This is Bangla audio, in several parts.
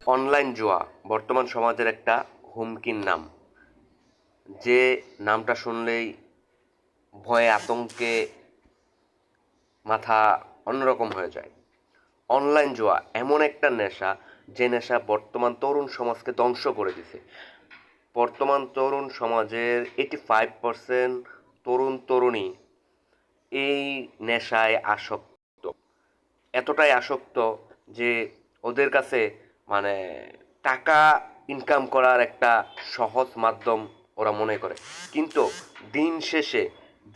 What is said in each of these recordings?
অনলাইন জুয়া বর্তমান সমাজের একটা হুমকির নাম, যে নামটা শুনলেই ভয়ে আতঙ্কে মাথা অন্যরকম হয়ে যায়। অনলাইন জুয়া এমন একটা নেশা, যে নেশা বর্তমান তরুণ সমাজকে ধ্বংস করে দিছে। বর্তমান তরুণ সমাজের 85% তরুণ তরুণী এই নেশায় আসক্ত। এতটাই আসক্ত যে ওদের কাছে মানে টাকা ইনকাম করার একটা সহজ মাধ্যম ওরা মনে করে। কিন্তু দিন শেষে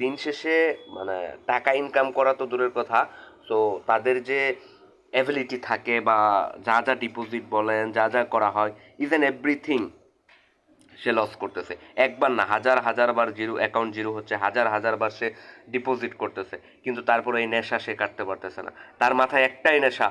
দিন শেষে মানে টাকা ইনকাম করা তো দূরের কথা, তো তাদের যে অ্যাবিলিটি থাকে বা যা যা ডিপোজিট বলেন, যা যা করা হয়, ইজ অ্যান এভরিথিং সে লস করতেছে। একবার না, হাজার হাজার বার জিরো অ্যাকাউন্ট জিরো হচ্ছে, হাজার হাজার বার সে ডিপোজিট করতেছে, কিন্তু তারপরে এই নেশা সে কাটতে পারতেছে না। তার মাথায় একটাই নেশা,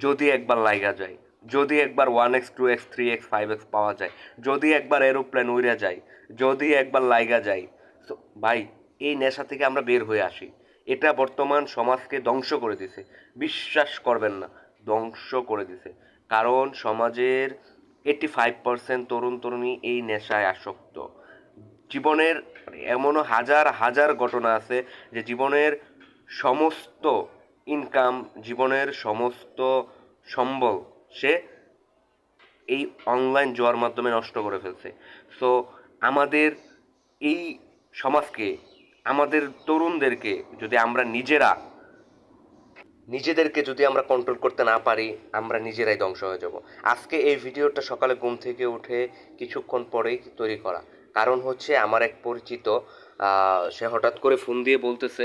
যদি একবার লাইগা যায়, যদি একবার 1x 2x 3x 5x পাওয়া যায়, যদি একবার এরোপ্লেন উড়ে যায়, যদি একবার লাইগা যায়। তো ভাই, এই নেশা থেকে আমরা বের হয়ে আসি। এটা বর্তমান সমাজকে ধ্বংস করে দিছে, বিশ্বাস করবেন না, ধ্বংস করে দিছে। কারণ সমাজের 85% তরুণ তরুণী এই নেশায় আসক্ত। জীবনের এমনও হাজার হাজার ঘটনা আছে যে জীবনের সমস্ত ইনকাম, জীবনের সমস্ত সম্বল সে এই অনলাইন জুয়ার মাধ্যমে নষ্ট করে ফেলছে। সো আমাদের এই সমাজকে, আমাদের তরুণদেরকে যদি আমরা নিজেদেরকে যদি আমরা কন্ট্রোল করতে না পারি, আমরা নিজেরাই ধ্বংস হয়ে যাব। আজকে এই ভিডিওটা সকালে ঘুম থেকে উঠে কিছুক্ষণ পরেই তৈরি করা। কারণ হচ্ছে আমার এক পরিচিত, সে হঠাৎ করে ফোন দিয়ে বলতেছে